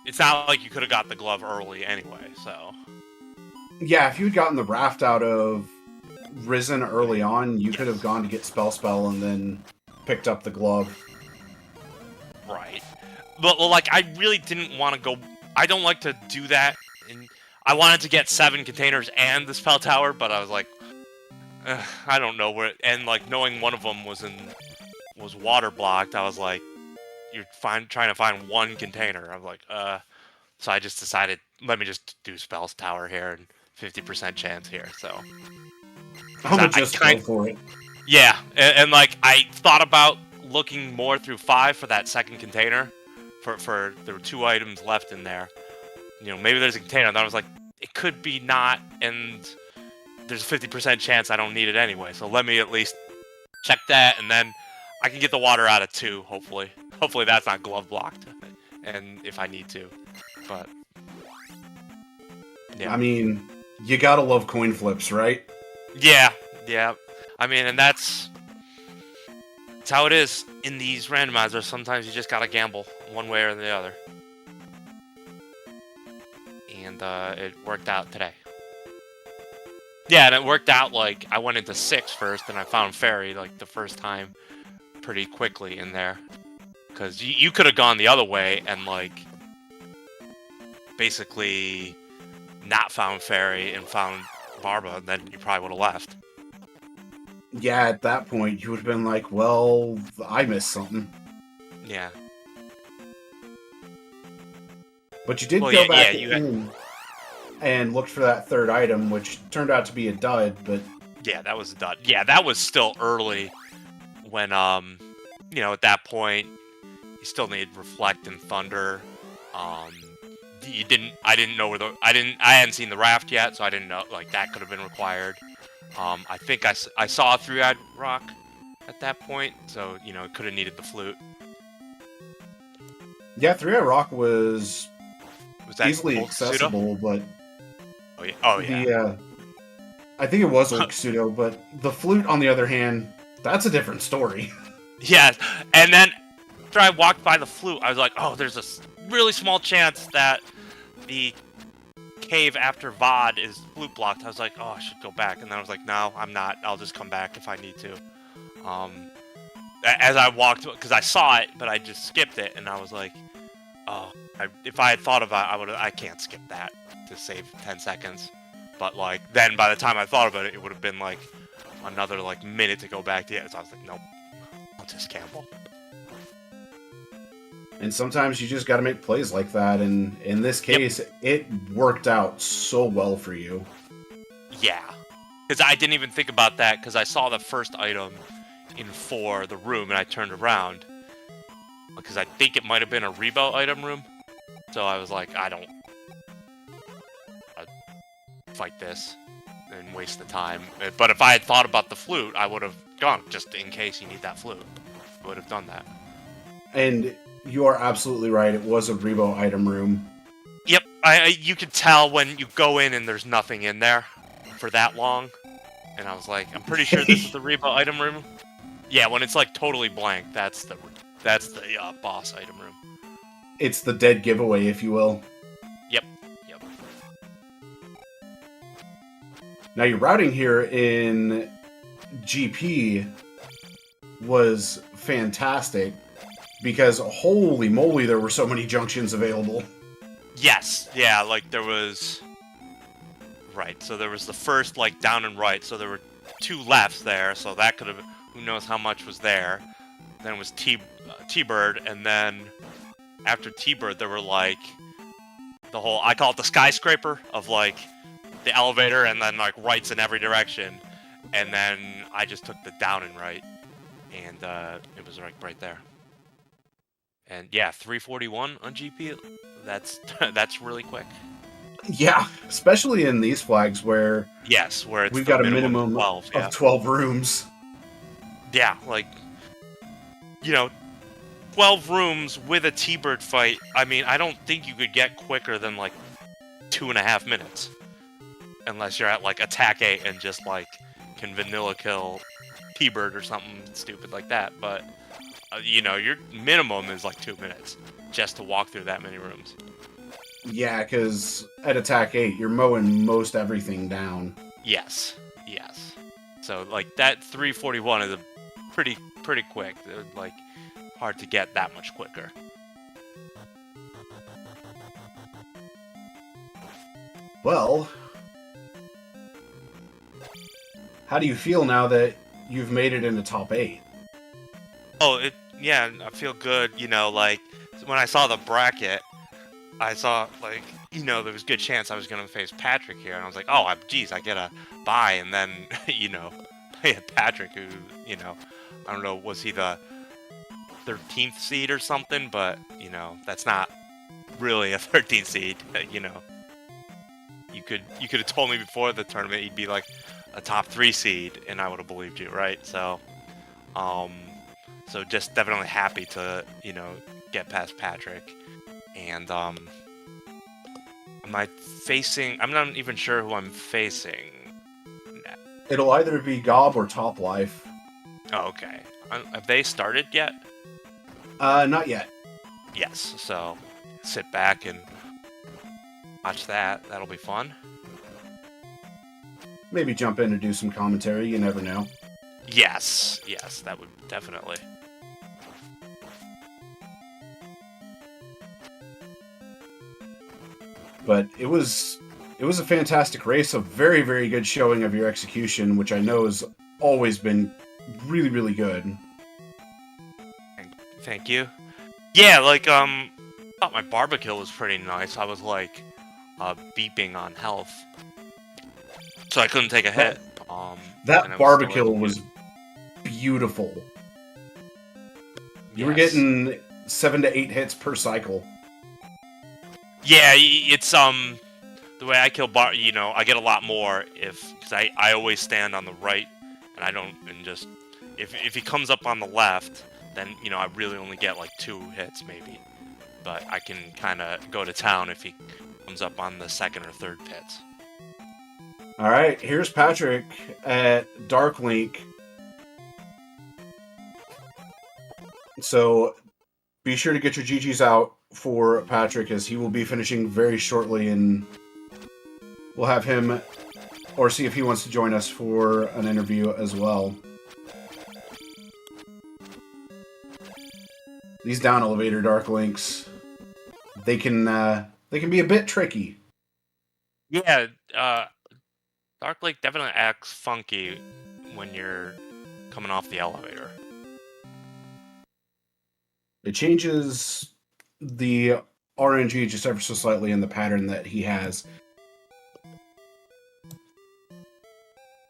It's not like you could have got the glove early anyway, so... Yeah, if you had gotten the raft out of Risen early on, you could have gone to get Spell and then picked up the glove. Right. But, well, like, I really didn't want to go... I don't like to do that. And I wanted to get 7 containers and the spell tower, but I was like... I don't know where... And, like, knowing one of them was water blocked, I was like... You're trying to find 1 container. I'm like, So I just decided, let me just do spells tower here and 50% chance here, so... I'm gonna just go for it. Yeah, and like, I thought about looking more through 5 for that second container. For there were 2 items left in there. You know, maybe there's a container, and then I was like, it could be not, and there's a 50% chance I don't need it anyway, so let me at least check that, and then I can get the water out of 2, hopefully. Hopefully that's not glove blocked, and if I need to, but... Yeah. I mean, you gotta love coin flips, right? Yeah. I mean, and that's how it is in these randomizers. Sometimes you just gotta gamble one way or the other. And it worked out today. Yeah, and it worked out, like, I went into 6 first, and I found Fairy, like, the first time pretty quickly in there. Because you could have gone the other way and, like, basically not found Fairy and found Barba, and then you probably would have left. Yeah, at that point, you would have been like, well, I missed something. Yeah. But you did go back in and looked for that 3rd item, which turned out to be a dud, but... Yeah, that was a dud. Yeah, that was still early when, you know, at that point, you still needed Reflect and Thunder. I didn't know where I hadn't seen the raft yet, so I didn't know, like, that could have been required. I think I saw a 3-eyed rock at that point, so, you know, it could have needed the flute. Yeah, 3-eyed rock was that easily accessible, but... Oh, yeah. I think it was Oak Pseudo, but the flute, on the other hand, that's a different story. Yeah, and then after I walked by the flute, I was like, oh, there's a really small chance that the cave after VOD is flute blocked. I was like, oh, I should go back. And then I was like, no, I'm not. I'll just come back if I need to. As I walked, because I saw it, but I just skipped it, and I was like, oh, if I had thought about it, I can't skip that to save 10 seconds. But, like, then by the time I thought about it, it would have been, like, another, like, minute to go back to it. So I was like, nope, I'll just gamble. And sometimes you just got to make plays like that, and in this case, It worked out so well for you. Yeah. Because I didn't even think about that, because I saw the first item in 4, the room, and I turned around. Because I think it might have been a Rebo item room. So I was like, I don't fight this and waste the time. But if I had thought about the flute, I would have gone, just in case you need that flute. I would have done that. And you are absolutely right, it was a Rebo item room. Yep, you could tell when you go in and there's nothing in there for that long. And I was like, I'm pretty sure this is the Rebo item room. Yeah, when it's like totally blank, that's the boss item room. It's the dead giveaway, if you will. Yep. Now, your routing here in GP was fantastic. because holy moly, there were so many junctions available. Yes, yeah, like there was... Right, so there was the first, like, down and right, so there were 2 lefts there, so that could have... Who knows how much was there. Then it was T-Bird, and then after T-Bird, there were, like, the whole... I call it the skyscraper of, like, the elevator, and then, like, rights in every direction. And then I just took the down and right, and it was, like, right there. And, yeah, 341 on GP, that's really quick. Yeah, especially in these flags where Yes, where it's we've got a minimum 12, of 12 rooms. Yeah, like, you know, 12 rooms with a T-Bird fight. I mean, I don't think you could get quicker than, like, 2.5 minutes. Unless you're at, like, attack 8 and just, like, can vanilla kill T-Bird or something stupid like that. But, you know, your minimum is, like, 2 minutes just to walk through that many rooms. Yeah, because at attack 8, you're mowing most everything down. Yes, yes. So, like, that 341 is a pretty quick. Like, hard to get that much quicker. Well, how do you feel now that you've made it in the top 8? Oh, yeah, I feel good. You know, like, when I saw the bracket, I saw, like, you know, there was a good chance I was going to face Patrick here. And I was like, oh, geez, I get a bye. And then, you know, I had Patrick who, you know, I don't know, was he the 13th seed or something? But, you know, that's not really a 13th seed, you know. You could have told me before the tournament he'd be, like, a top 3 seed, and I would have believed you, right? So, so just definitely happy to, you know, get past Patrick. And, am I facing... I'm not even sure who I'm facing. It'll either be Gob or Top Life. Oh, okay. Have they started yet? Not yet. Yes, so sit back and watch that. That'll be fun. Maybe jump in and do some commentary, you never know. Yes, that would definitely... But it was a fantastic race, a very, very good showing of your execution, which I know has always been really, really good. Thank you. Yeah, like, I thought my barbecue was pretty nice. I was, like, beeping on health. So I couldn't take a hit. That barbecue was beautiful. You were getting 7 to 8 hits per cycle. Yeah, it's, the way I kill you know, I get a lot more because I always stand on the right, and I don't, and just, if he comes up on the left, then, you know, I really only get, like, 2 hits, maybe. But I can kind of go to town if he comes up on the second or third pits. Alright, here's Patrick at Dark Link. So, be sure to get your GGs out for Patrick, as he will be finishing very shortly, and we'll have him, or see if he wants to join us for an interview as well. These down elevator Dark Links, they can be a bit tricky. Yeah, Dark Lake definitely acts funky when you're coming off the elevator. It changes the RNG just ever so slightly in the pattern that he has.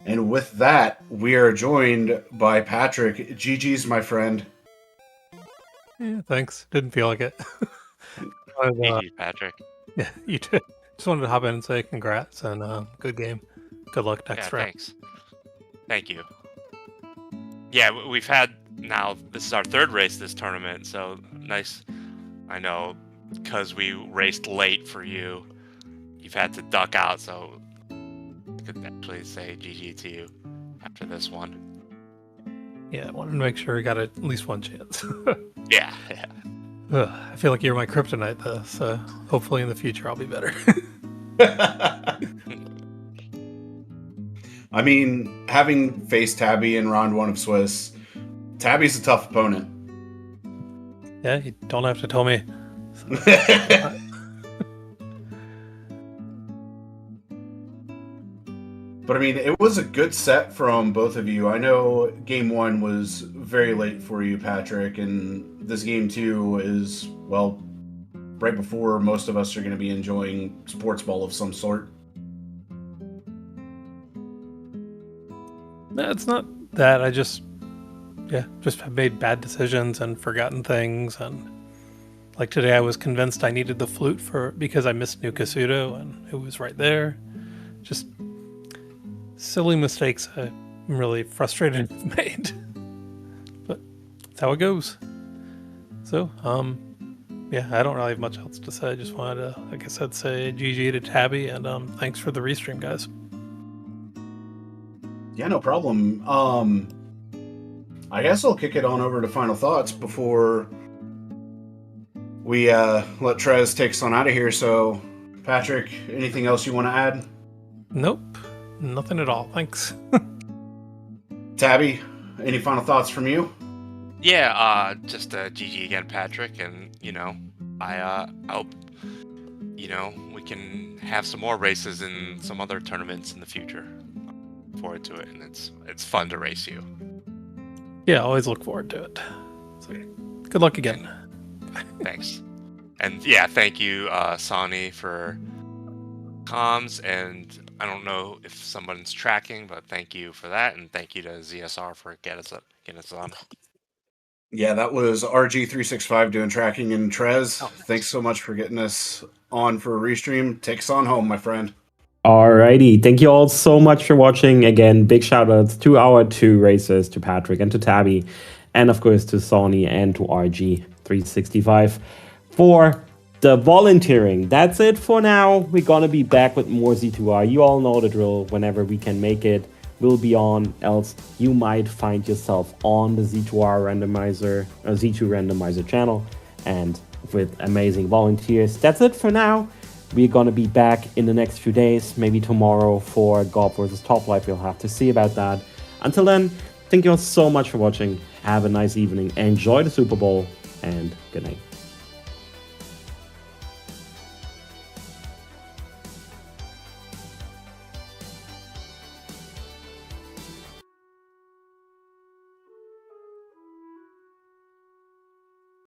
And with that, we are joined by Patrick. GG's, my friend. Yeah, thanks. Didn't feel like it. GG, Patrick. Yeah, you did. Just wanted to hop in and say congrats and good game. Good luck next round. Thanks. Thank you. Yeah, we've had now, this is our 3rd race this tournament, so nice. I know, because we raced late for you, you've had to duck out, so I could actually say GG to you after this one. Yeah, I wanted to make sure we got at least one chance. Yeah. I feel like you're my kryptonite, though, so hopefully in the future I'll be better. I mean, having faced Tabby in round 1 of Swiss, Tabby's a tough opponent. Yeah, you don't have to tell me. But I mean, it was a good set from both of you. I know game 1 was very late for you, Patrick, and this game 2 is, well, right before most of us are going to be enjoying sports ball of some sort. No, it's not that. I just have made bad decisions and forgotten things. And like today, I was convinced I needed the flute because I missed New Kasuto and it was right there. Just silly mistakes I'm really frustrated I've made. But that's how it goes. So, yeah, I don't really have much else to say. I just wanted to, like I said, say GG to Tabby and thanks for the restream, guys. Yeah, no problem. I guess I'll kick it on over to final thoughts before we let Trez take us on out of here. So, Patrick, anything else you want to add? Nope, nothing at all. Thanks. Tabby, any final thoughts from you? Yeah, just GG again, Patrick, and I hope we can have some more races in some other tournaments in the future. Forward to it, and it's fun to race you. Yeah, always look forward to it. So, good luck again. Thanks. And yeah, thank you, Sonny, for comms, and I don't know if someone's tracking, but thank you for that, and thank you to ZSR for getting us on. Yeah, that was RG365 doing tracking, and Trez, thanks so much for getting us on for a restream. Take us on home, my friend. Alrighty, thank you all so much for watching. Again, big shout outs to our 2 racers, to Patrick and to Tabby, and of course to Sony and to RG365 for the volunteering. That's it for now. We're gonna be back with more Z2R. You all know the drill. Whenever we can make it, we'll be on, else you might find yourself on the Z2R randomizer, or Z2 randomizer channel, and with amazing volunteers. That's it for now. We're gonna be back in the next few days, maybe tomorrow for Golf vs. Top Life. You'll have to see about that. Until then, thank you all so much for watching. Have a nice evening. Enjoy the Super Bowl, and good night.